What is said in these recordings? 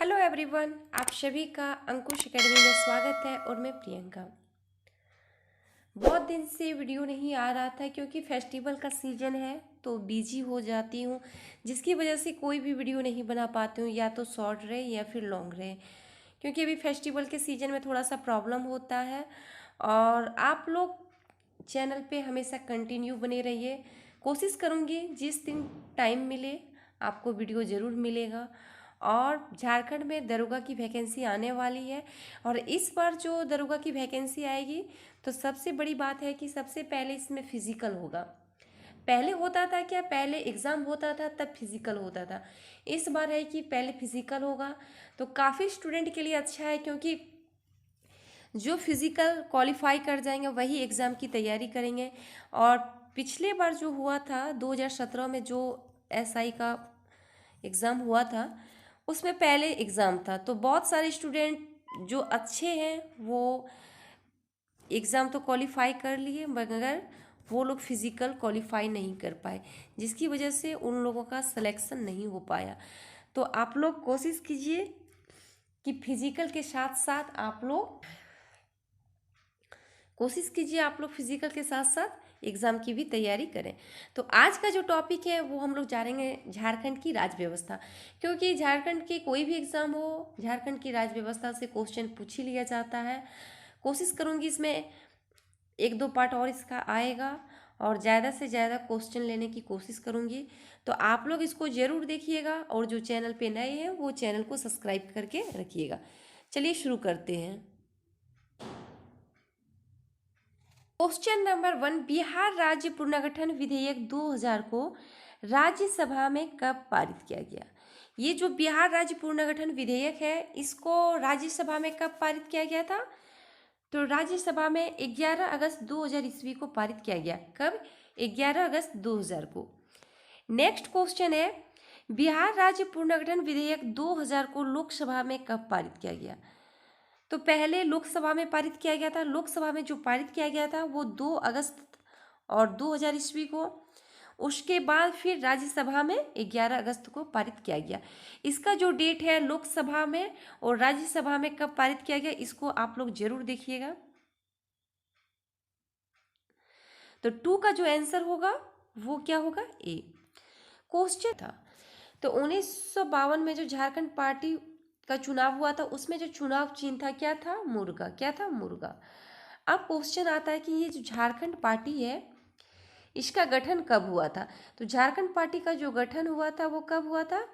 Hello everyone, आप सभी का अंकुश एकेडमी में स्वागत है। और मैं प्रियंका। बहुत दिन से वीडियो नहीं आ रहा था क्योंकि फेस्टिवल का सीज़न है तो बिजी हो जाती हूँ, जिसकी वजह से कोई भी वीडियो नहीं बना पाती हूँ, या तो शॉर्ट रहे या फिर लॉन्ग रहे, क्योंकि अभी फेस्टिवल के सीज़न में थोड़ा सा प्रॉब्लम होता है। और आप लोग चैनल पे हमेशा कंटिन्यू बने रहिए। कोशिश करूँगी जिस दिन टाइम मिले आपको वीडियो ज़रूर मिलेगा। और झारखंड में दरोगा की वैकेंसी आने वाली है, और इस बार जो दरोगा की वैकेंसी आएगी तो सबसे बड़ी बात है कि सबसे पहले इसमें फिजिकल होगा। पहले होता था क्या, पहले एग्ज़ाम होता था तब फिजिकल होता था। इस बार है कि पहले फिजिकल होगा, तो काफ़ी स्टूडेंट के लिए अच्छा है, क्योंकि जो फिजिकल क्वालिफाई कर जाएंगे वही एग्ज़ाम की तैयारी करेंगे। और पिछले बार जो हुआ था 2017 में, जो एसआई का एग्ज़ाम हुआ था, उसमें पहले एग्ज़ाम था, तो बहुत सारे स्टूडेंट जो अच्छे हैं वो एग्ज़ाम तो क्वालिफाई कर लिए, मगर वो लोग फिज़िकल क्वालिफाई नहीं कर पाए, जिसकी वजह से उन लोगों का सिलेक्शन नहीं हो पाया। तो आप लोग कोशिश कीजिए कि फिज़िकल के साथ साथ फिजिकल के साथ साथ एग्ज़ाम की भी तैयारी करें। तो आज का जो टॉपिक है वो हम लोग जानेंगे झारखंड की राज्य व्यवस्था, क्योंकि झारखंड के कोई भी एग्ज़ाम हो, झारखंड की राज्य व्यवस्था से क्वेश्चन पूछ ही लिया जाता है। कोशिश करूँगी इसमें एक दो पार्ट और इसका आएगा, और ज़्यादा से ज़्यादा क्वेश्चन लेने की कोशिश करूँगी। तो आप लोग इसको ज़रूर देखिएगा, और जो चैनल पे नए हैं वो चैनल को सब्सक्राइब करके रखिएगा। चलिए शुरू करते हैं। क्वेश्चन नंबर 1, बिहार राज्य पुनर्गठन विधेयक 2000 को राज्यसभा में कब पारित किया गया? ये जो बिहार राज्य पुनर्गठन विधेयक है, इसको राज्यसभा में कब पारित किया गया था? तो राज्यसभा में 11 अगस्त 2000 ईस्वी को पारित किया गया। कब? 11 अगस्त 2000 को। नेक्स्ट क्वेश्चन है, बिहार राज्य पुनर्गठन विधेयक 2000 को लोकसभा में कब पारित किया गया? तो पहले लोकसभा में पारित किया गया था। लोकसभा में जो पारित किया गया था वो 2 अगस्त और 2000 ईस्वी को। उसके बाद फिर राज्यसभा में 11 अगस्त को पारित किया गया। इसका जो डेट है लोकसभा में और राज्यसभा में कब पारित किया गया, इसको आप लोग जरूर देखिएगा। तो 2 का जो आंसर होगा वो क्या होगा? ए। क्वेश्चन था, तो 1952 में जो झारखंड पार्टी का चुनाव हुआ था, उसमें जो चुनाव चिन्ह था क्या था? मुर्गा। क्या था? मुर्गा। अब क्वेश्चन आता है कि ये जो झारखंड पार्टी है, इसका गठन कब हुआ था? तो झारखंड पार्टी का जो गठन हुआ था वो कब हुआ था?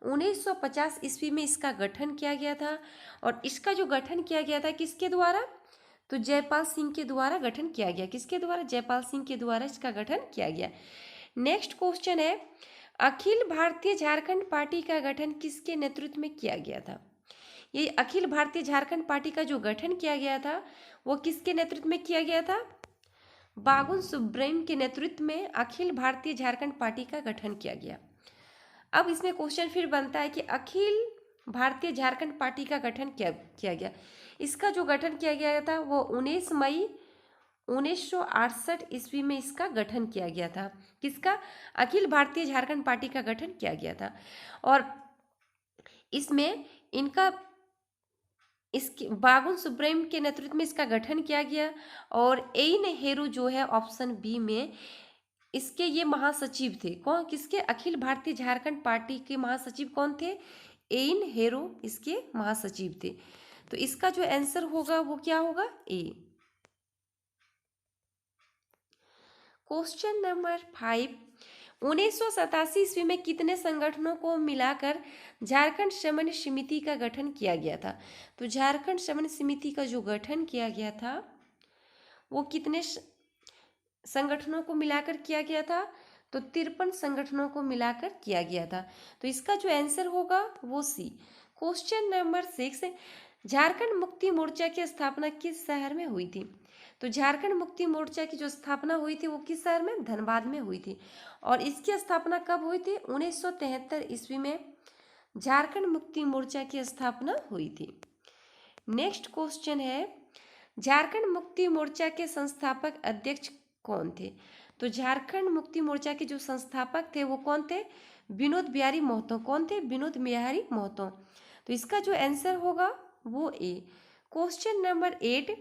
1950 ईस्वी में इसका गठन किया गया था। और इसका जो गठन किया गया था किसके द्वारा? तो जयपाल सिंह के द्वारा गठन किया गया। किसके द्वारा? जयपाल सिंह के द्वारा इसका गठन किया गया। नेक्स्ट क्वेश्चन है, अखिल भारतीय झारखंड पार्टी का गठन किसके नेतृत्व में किया गया था? ये अखिल भारतीय झारखंड पार्टी का जो गठन किया गया था वो किसके नेतृत्व में किया गया था? बाबुल सुप्रीम के नेतृत्व में अखिल भारतीय झारखंड पार्टी का गठन किया गया। अब इसमें क्वेश्चन फिर बनता है कि अखिल भारतीय झारखंड पार्टी का गठन किया गया। इसका जो गठन किया गया था वो 19 मई 1968 ईस्वी में इसका गठन किया गया था। किसका? अखिल भारतीय झारखंड पार्टी का गठन किया गया था। और इसमें इनका इसके बाबुल सुप्रीम के नेतृत्व में इसका गठन किया गया। और एन हेरू जो है ऑप्शन बी में, इसके ये महासचिव थे। कौन? किसके? अखिल भारतीय झारखंड पार्टी के महासचिव कौन थे? एन हेरो इसके महासचिव थे। तो इसका जो आंसर होगा वो क्या होगा? ए। क्वेश्चन नंबर 5, 1987 ईस्वी में कितने संगठनों को मिलाकर झारखंड समन्वय समिति का गठन किया गया था? तो झारखंड समन्वय समिति का जो गठन किया गया था वो कितने संगठनों को मिलाकर किया गया था? तो 53 संगठनों को मिलाकर किया गया था। तो इसका जो आंसर होगा वो सी। क्वेश्चन नंबर 6, झारखंड मुक्ति मोर्चा की स्थापना किस शहर में हुई थी? तो झारखंड मुक्ति मोर्चा की जो स्थापना हुई थी वो किस शहर में? धनबाद में हुई थी। और इसकी स्थापना कब हुई थी? 1973 ईस्वी में झारखंड मुक्ति मोर्चा की स्थापना हुई थी। नेक्स्ट क्वेश्चन है, झारखंड मुक्ति मोर्चा के संस्थापक अध्यक्ष कौन थे? तो झारखंड मुक्ति मोर्चा के जो संस्थापक थे वो कौन थे? विनोद बिहारी महतो। कौन थे? विनोद बिहारी महतो। तो इसका जो आंसर होगा वो ए। क्वेश्चन नंबर 8,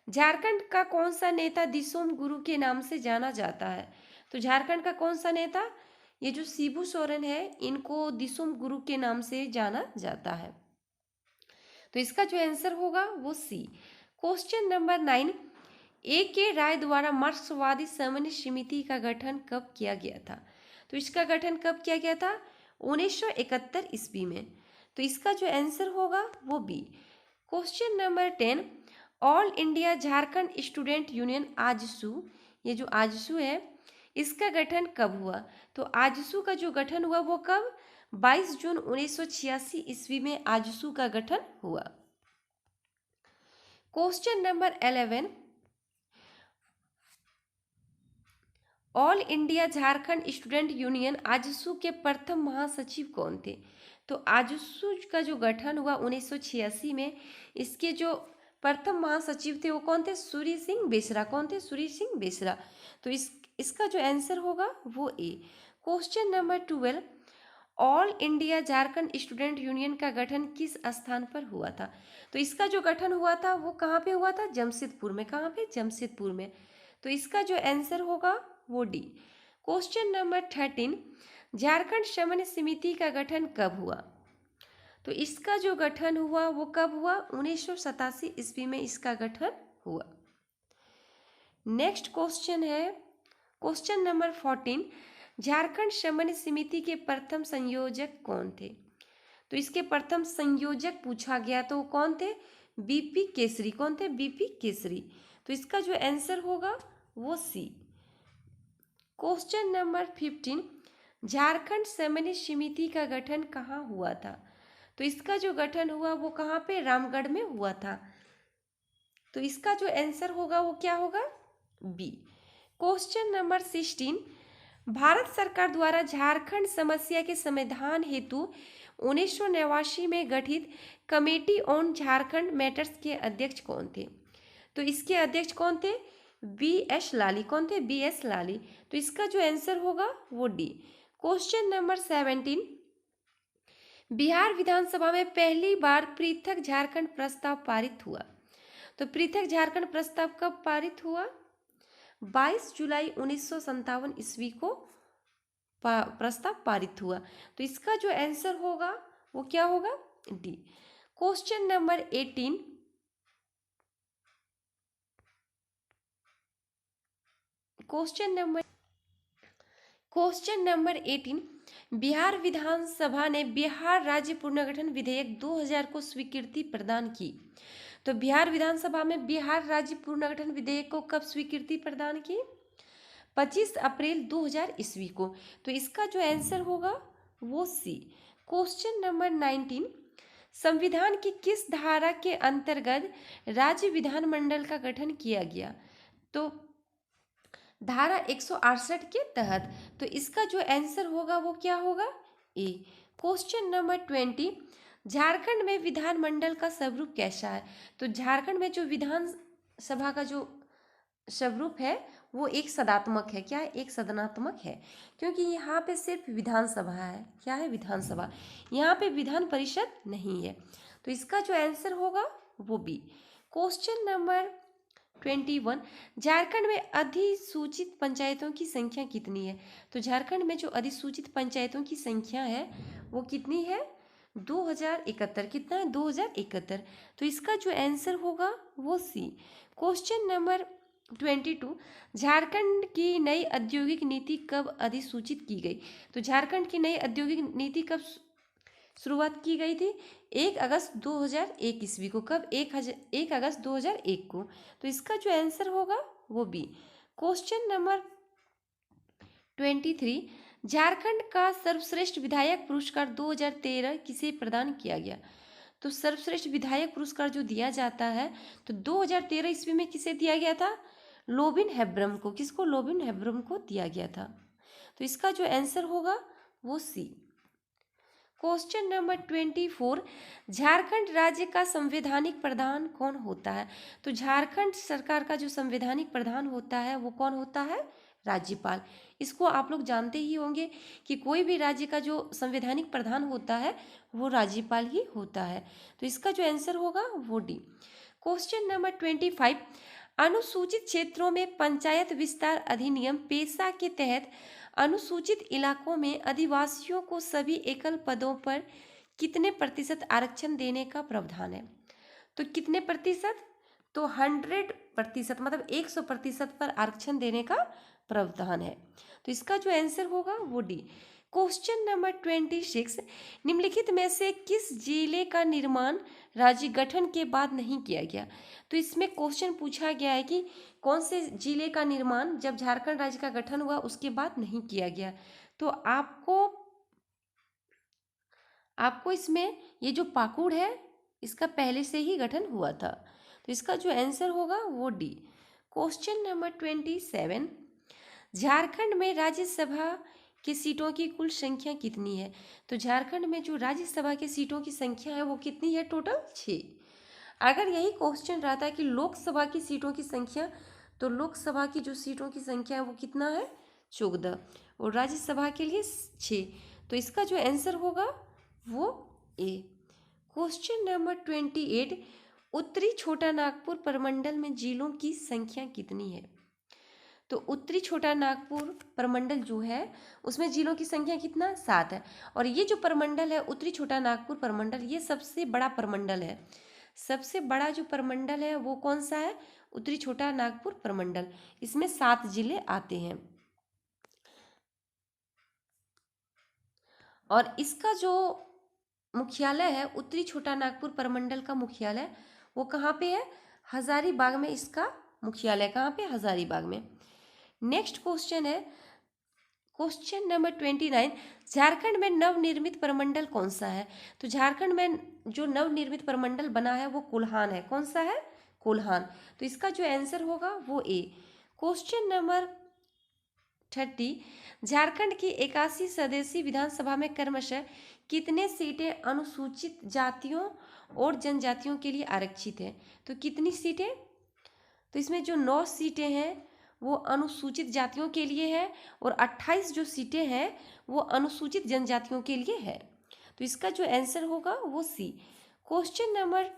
झारखंड का कौन सा नेता दिसोम गुरु के नाम से जाना जाता है? तो झारखंड का कौन सा नेता, ये जो शिबू सोरेन है, इनको दिसोम गुरु के नाम से जाना जाता है। तो इसका जो आंसर होगा वो सी। क्वेश्चन नंबर 9, ए के राय द्वारा मार्क्सवादी समन्वय समिति का गठन कब किया गया था? तो इसका गठन कब किया गया था? 1971 ईस्वी में। तो इसका जो आंसर होगा वो B. Question number 10, all India Jharkhand student union AJSU, ये जो आजसू है इसका गठन कब हुआ? तो आजसू का जो गठन हुआ वो कब? 22 जून 1986 ईस्वी में आजसू का गठन हुआ। Question number 11, all India Jharkhand student union AJSU के प्रथम महासचिव कौन थे? तो आजसू का जो गठन हुआ 1986 में, इसके जो प्रथम महासचिव थे वो कौन थे? सूरी सिंह बेसरा। कौन थे? सूरी सिंह बेसरा। तो इसका जो आंसर होगा वो A. Question number 12, all India Jharkhand student union का गठन किस स्थान पर हुआ था? तो इसका जो गठन हुआ था वो कहाँ पे हुआ था? जमशेदपुर में। कहाँ पे? जमशेदपुर में। तो इसका जो आंसर होगा वो डी। क्वेश्चन नंबर 13, झारखंड समन्वय समिति का गठन कब हुआ? तो इसका जो गठन हुआ वो कब हुआ? 1987 ईस्वी में इसका गठन हुआ। नेक्स्ट क्वेश्चन है क्वेश्चन नंबर 14, झारखंड समन्वय समिति के प्रथम संयोजक कौन थे? तो इसके प्रथम संयोजक पूछा गया तो कौन थे? बीपी केसरी। कौन थे? बीपी केसरी। तो इसका जो आंसर होगा वो सी। क्वेश्चन नंबर 15, झारखंड समन्वय समिति का गठन कहाँ हुआ था? तो इसका जो गठन हुआ वो कहाँ पे? रामगढ़ में हुआ था। तो इसका जो आंसर होगा वो क्या होगा? बी। क्वेश्चन नंबर 16, भारत सरकार द्वारा झारखंड समस्या के समाधान हेतु 1989 में गठित कमेटी ऑन झारखंड मैटर्स के अध्यक्ष कौन थे? तो इसके अध्यक्ष कौन थे? बी एस लाली। कौन थे? बी एस लाली। तो इसका जो आंसर होगा वो डी। क्वेश्चन नंबर 17, बिहार विधानसभा में पहली बार पृथक झारखंड प्रस्ताव पारित हुआ। तो पृथक झारखंड प्रस्ताव कब पारित हुआ? 22 जुलाई 1957 ईस्वी को प्रस्ताव पारित हुआ। तो इसका जो आंसर होगा वो क्या होगा? D. Question number 18, question number 18, Bihar विधानसभा ने बिहार राज्य पुनर्गठन विधेयक 2000 को स्वीकृति प्रदान की। तो बिहार विधानसभा में बिहार राज्य पुनर्गठन विधेयक को कब स्वीकृति प्रदान की? 25 अप्रैल 2000 ईस्वी को। तो इसका जो आंसर होगा वो सी। क्वेश्चन नंबर 19, संविधान की किस धारा के अंतर्गत राज्य विधानमंडल का गठन किया गया? तो धारा 168 के तहत। तो इसका जो आंसर होगा वो क्या होगा? ए। क्वेश्चन नंबर 20, झारखंड में विधानमंडल का स्वरूप कैसा है? तो झारखंड में जो विधानसभा का जो स्वरूप है वो एक सदात्मक है। क्या है? एक सदनात्मक है, क्योंकि यहाँ पे सिर्फ विधानसभा है। क्या है? विधानसभा। यहाँ पे विधान परिषद नहीं है। तो इसका जो आंसर होगा वो बी। क्वेश्चन नंबर 21, झारखंड में अधिसूचित पंचायतों की संख्या कितनी है? तो झारखंड में जो अधिसूचित पंचायतों की संख्या है वो कितनी है? 2071। कितना है? 2071। तो इसका जो आंसर होगा वो सी। क्वेश्चन नंबर 22, झारखंड की नई औद्योगिक नीति कब अधिसूचित की गई? तो झारखंड की नई औद्योगिक नीति कब शुरुआत की गई थी? 1 अगस्त 2001 ईस्वी को। कब? 1 अगस्त 2001 को। तो इसका जो आंसर होगा वो बी। क्वेश्चन नंबर 23, झारखंड का सर्वश्रेष्ठ विधायक पुरस्कार 2013 किसे प्रदान किया गया? तो सर्वश्रेष्ठ विधायक पुरस्कार जो दिया जाता है तो 2013 ईस्वी में किसे दिया गया था? लोबिन हेब्रम को। किसको? लोबिन हेब्रम को दिया गया था। तो इसका जो आंसर होगा वो सी। क्वेश्चन नंबर 24, झारखंड राज्य का संवैधानिक प्रधान कौन होता है? तो झारखंड सरकार का जो संवैधानिक प्रधान होता है वो कौन होता है? राज्यपाल। इसको आप लोग जानते ही होंगे कि कोई भी राज्य का जो संवैधानिक प्रधान होता है वो राज्यपाल ही होता है। तो इसका जो आंसर होगा वो डी। क्वेश्चन नंबर 25, अनुसूचित क्षेत्रों में पंचायत विस्तार अधिनियम पेशा के तहत अनुसूचित इलाकों में आदिवासियों को सभी एकल पदों पर कितने प्रतिशत आरक्षण देने का प्रावधान है? तो कितने प्रतिशत? तो 100%, मतलब 100% पर आरक्षण देने का प्रावधान है। तो इसका जो आंसर होगा वो डी। क्वेश्चन नंबर 26, निम्नलिखित में से किस जिले का निर्माण राज्य गठन के बाद नहीं किया गया? तो इसमें क्वेश्चन पूछा गया है कि कौन से जिले का निर्माण जब झारखंड राज्य का गठन हुआ उसके बाद नहीं किया गया। तो आपको इसमें ये जो पाकुड़ है इसका पहले से ही गठन हुआ था। तो इसका जो आंसर होगा वो डी। क्वेश्चन नंबर 27, झारखंड में राज्यसभा की सीटों की कुल संख्या कितनी है? तो झारखंड में जो राज्यसभा की सीटों की संख्या है वो कितनी है? टोटल 6। अगर यही क्वेश्चन रहता है कि लोकसभा की सीटों की संख्या, तो लोकसभा की जो सीटों की संख्या है वो कितना है? 14, और राज्यसभा के लिए 6। तो इसका जो आंसर होगा वो ए। क्वेश्चन नंबर 28, उत्तरी छोटा नागपुर प्रमंडल में जिलों की संख्या कितनी है? तो उत्तरी छोटा नागपुर प्रमंडल जो है उसमें जिलों की संख्या कितना? 7 है। और ये जो प्रमंडल है उत्तरी छोटा नागपुर प्रमंडल, ये सबसे बड़ा प्रमंडल है। सबसे बड़ा जो प्रमंडल है वो कौन सा है? उत्तरी छोटा नागपुर प्रमंडल। इसमें 7 जिले आते हैं। और इसका जो मुख्यालय है उत्तरी छोटा नागपुर प्रमंडल का मुख्यालय वो कहाँ पे है? हजारीबाग में इसका मुख्यालय। कहाँ पे? हजारीबाग में। नेक्स्ट क्वेश्चन है क्वेश्चन नंबर 29, झारखंड में नवनिर्मित प्रमंडल कौन सा है? तो झारखंड में जो नवनिर्मित प्रमंडल बना है वो कोल्हान है। कौन सा है? कोल्हान। तो इसका जो आंसर होगा वो ए। क्वेश्चन नंबर 30, झारखंड की 81 सदस्यीय विधानसभा में क्रमशः कितने सीटें अनुसूचित जातियों और जनजातियों के लिए आरक्षित है? तो कितनी सीटें? तो इसमें जो 9 सीटें हैं वो अनुसूचित जातियों के लिए है और 28 जो सीटें हैं वो अनुसूचित जनजातियों के लिए है। तो इसका जो आंसर होगा वो सी। क्वेश्चन नंबर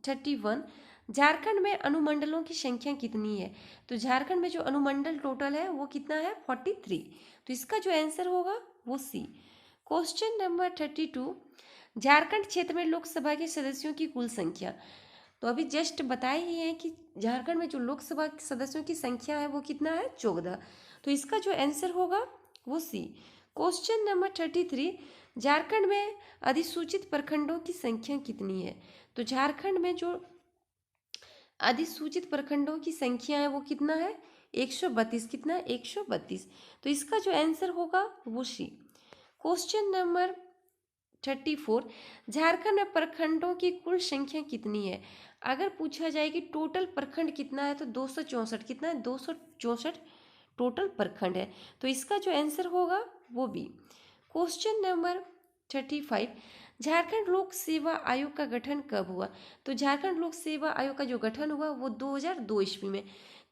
31, झारखंड में अनुमंडलों की संख्या कितनी है? तो झारखंड में जो अनुमंडल टोटल है वो कितना है? 43। तो इसका जो आंसर होगा वो सी। क्वेश्चन नंबर 32, झारखंड क्षेत्र में लोकसभा के सदस्यों की कुल संख्या। तो अभी जस्ट बताए ही है कि झारखंड में जो लोकसभा के सदस्यों की संख्या है वो कितना है? 14। तो इसका जो आंसर होगा वो सी। क्वेश्चन नंबर 33, झारखंड में अधिसूचित प्रखंडों की संख्या कितनी है? तो झारखंड में जो अधिसूचित प्रखंडों की संख्या है वो कितना है? 132। कितना है? 132। तो इसका जो आंसर होगा वो सी। क्वेश्चन नंबर 34, झारखंड में प्रखंडों की कुल संख्या कितनी है? अगर पूछा जाए कि टोटल प्रखंड कितना है तो 264। कितना है? 264 टोटल प्रखंड है। तो इसका जो आंसर होगा वो बी। क्वेश्चन नंबर 35, झारखंड लोक सेवा आयोग का गठन कब हुआ? तो झारखंड लोक सेवा आयोग का जो गठन हुआ वो 2002 ईस्वी में।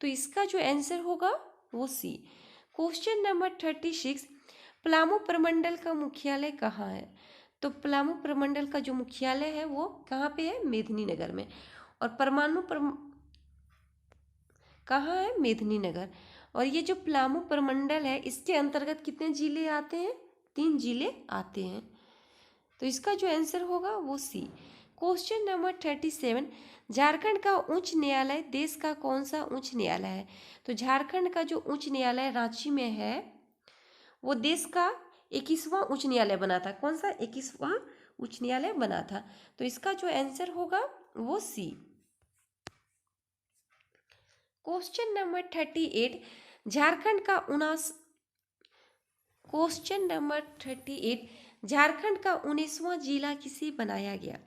तो इसका जो आंसर होगा वो सी। क्वेश्चन नंबर 36, पलामू प्रमंडल का मुख्यालय कहाँ है? तो पलामू प्रमंडल का जो मुख्यालय है वो कहाँ पे है? मेदिनीनगर में। और कहाँ है? मेदिनीनगर। और ये जो पलामू प्रमंडल है इसके अंतर्गत कितने जिले आते हैं? 3 जिले आते हैं। तो इसका जो आंसर होगा वो सी। क्वेश्चन नंबर 37, झारखंड का उच्च न्यायालय देश का कौन सा उच्च न्यायालय है? तो झारखंड का जो उच्च न्यायालय रांची में है वो देश का 21वां उच्च न्यायालय बना था। कौन सा? 21वां उच्च न्यायालय बना था। तो इसका जो आंसर होगा वो सी। क्वेश्चन नंबर 38, झारखंड का क्वेश्चन नंबर 38, झारखंड का 19वां जिला किसे बनाया गया?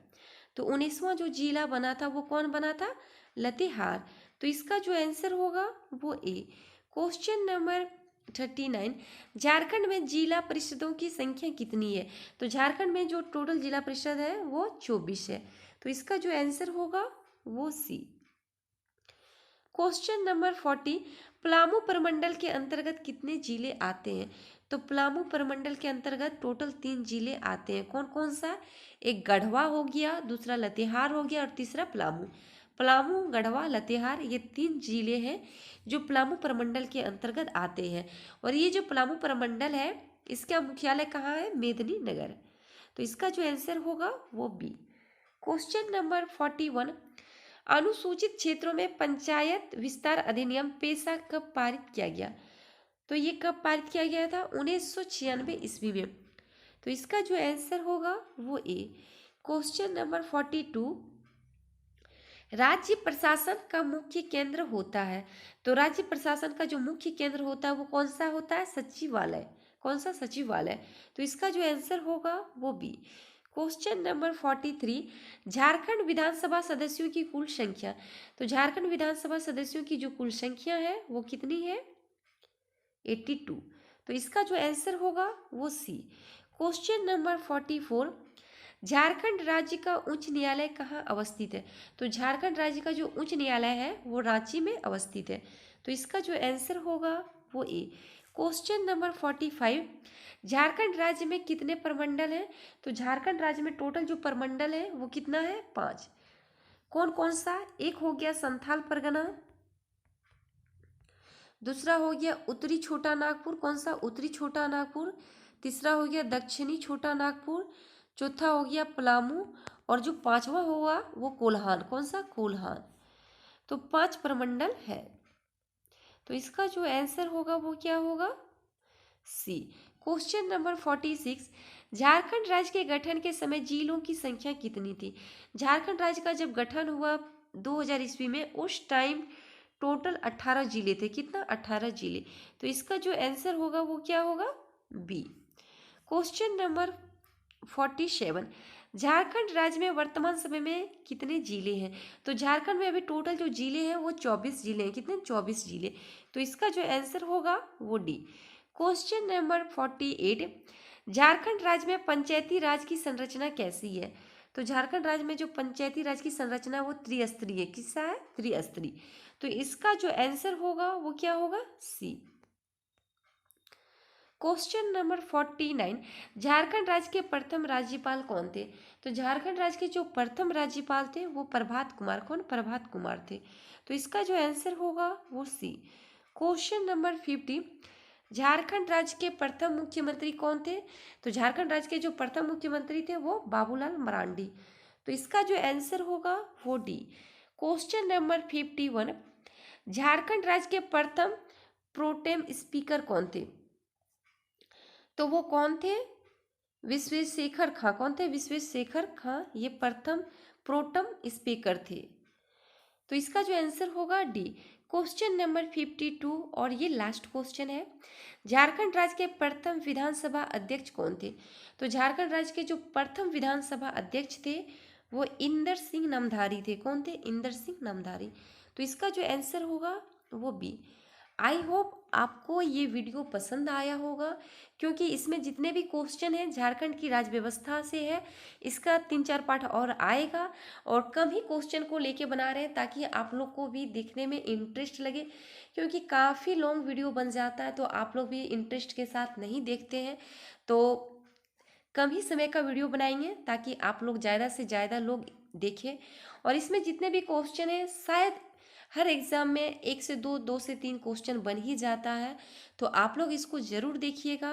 तो 19वां जो जिला बना था वो कौन बना था? लातेहार। तो इसका जो आंसर होगा वो ए। क्वेश्चन नंबर 39, झारखंड में जिला परिषदों की संख्या कितनी है? तो झारखंड में जो टोटल जिला परिषद है वो 24 है। तो इसका जो आंसर होगा वो सी। क्वेश्चन नंबर 40, पलामू प्रमंडल के अंतर्गत कितने जिले आते हैं? तो पलामू प्रमंडल के अंतर्गत टोटल 3 जिले आते हैं। कौन कौन सा? एक गढ़वा हो गया, दूसरा लातेहार हो गया और तीसरा पलामू। पलामू, गढ़वा, लातेहार, ये 3 जिले हैं जो पलामू प्रमंडल के अंतर्गत आते हैं। और ये जो पलामू प्रमंडल है, इसका मुख्यालय कहाँ है? मेदिनीनगर। तो इसका जो आंसर होगा वो बी। क्वेश्चन नंबर 41, अनुसूचित क्षेत्रों में पंचायत विस्तार अधिनियम पेशा कब पारित किया गया? तो ये कब पारित किया गया था? 1996 ईस्वी में। तो इसका जो आंसर होगा वो ए। क्वेश्चन नंबर 42, राज्य प्रशासन का मुख्य केंद्र होता है। तो राज्य प्रशासन का जो मुख्य केंद्र होता है वो कौन सा होता है? सचिवालय। कौन सा? सचिवालय। तो इसका जो आंसर होगा वो बी। क्वेश्चन नंबर 43, झारखंड विधानसभा सदस्यों की कुल संख्या। तो झारखंड विधानसभा सदस्यों की जो कुल संख्या है वो कितनी है? 82। तो इसका जो आंसर होगा वो सी। क्वेश्चन नंबर 44, झारखंड राज्य का उच्च न्यायालय कहाँ अवस्थित है? तो झारखंड राज्य का जो उच्च न्यायालय है वो रांची में अवस्थित है। तो इसका जो आंसर होगा वो ए। क्वेश्चन नंबर 45, झारखंड राज्य में कितने प्रमंडल हैं? तो झारखंड राज्य में टोटल जो प्रमंडल है वो कितना है? 5। कौन कौन सा? एक हो गया संथाल परगना, दूसरा हो गया उत्तरी छोटा नागपुर। कौन सा? उत्तरी छोटा नागपुर। तीसरा हो गया दक्षिणी छोटा नागपुर। चौथा हो गया पलामू और जो पांचवा होगा वो कोल्हान। कौन सा? कोल्हान। तो 5 प्रमंडल है। तो इसका जो आंसर होगा वो क्या होगा? सी। क्वेश्चन नंबर 46, झारखंड राज्य के गठन के समय जिलों की संख्या कितनी थी? झारखंड राज्य का जब गठन हुआ 2000 ईस्वी में, उस टाइम टोटल 18 जिले थे। कितना? 18 जिले। तो इसका जो आंसर होगा वो क्या होगा? बी। क्वेश्चन नंबर 47, झारखंड राज्य में वर्तमान समय में कितने जिले हैं? तो झारखंड में अभी टोटल जो जिले हैं वो 24 जिले हैं। कितने? 24 जिले। तो इसका जो आंसर होगा वो डी। क्वेश्चन नंबर 48, झारखंड राज्य में पंचायती राज की संरचना कैसी है? तो झारखंड राज्य में जो पंचायती राज की संरचना है वो त्रिस्तरीय है। किसका है? त्रिस्तरीय। तो इसका जो आंसर होगा वो क्या होगा? सी। क्वेश्चन नंबर 49, झारखंड राज्य के प्रथम राज्यपाल कौन थे? तो झारखंड राज्य के जो प्रथम राज्यपाल थे वो प्रभात कुमार। कौन? प्रभात कुमार थे। तो इसका जो आंसर होगा वो सी। क्वेश्चन नंबर 50, झारखंड राज्य के प्रथम मुख्यमंत्री कौन थे? तो झारखंड राज्य के जो प्रथम मुख्यमंत्री थे वो बाबूलाल मरांडी। तो इसका जो आंसर होगा वो डी। क्वेश्चन नंबर 51, झारखंड राज्य के प्रथम प्रोटेम स्पीकर कौन थे? तो वो कौन थे? विश्वेश्वर खां। कौन थे? विश्वेश्वर खां। ये प्रथम प्रोटम स्पीकर थे। तो इसका जो आंसर होगा डी। क्वेश्चन नंबर 52 और ये लास्ट क्वेश्चन है, झारखंड राज्य के प्रथम विधानसभा अध्यक्ष कौन थे? तो झारखंड राज्य के जो प्रथम विधानसभा अध्यक्ष थे वो इंदर सिंह नामधारी थे। कौन थे? इंदर सिंह नामधारी। तो इसका जो आंसर होगा वो बी। आई होप आपको ये वीडियो पसंद आया होगा, क्योंकि इसमें जितने भी क्वेश्चन हैं झारखंड की राज व्यवस्था से है। इसका 3-4 पार्ट और आएगा और कम ही क्वेश्चन को लेके बना रहे हैं ताकि आप लोग को भी देखने में इंटरेस्ट लगे, क्योंकि काफ़ी लॉन्ग वीडियो बन जाता है तो आप लोग भी इंटरेस्ट के साथ नहीं देखते हैं। तो कम ही समय का वीडियो बनाएंगे ताकि आप लोग ज़्यादा से ज़्यादा लोग देखें। और इसमें जितने भी क्वेश्चन हैं शायद हर एग्ज़ाम में 1 से 2, 2 से 3 क्वेश्चन बन ही जाता है। तो आप लोग इसको ज़रूर देखिएगा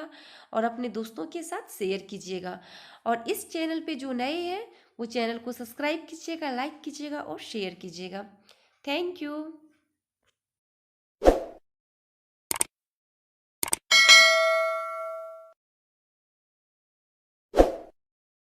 और अपने दोस्तों के साथ शेयर कीजिएगा। और इस चैनल पे जो नए हैं वो चैनल को सब्सक्राइब कीजिएगा, लाइक कीजिएगा और शेयर कीजिएगा। Thank you.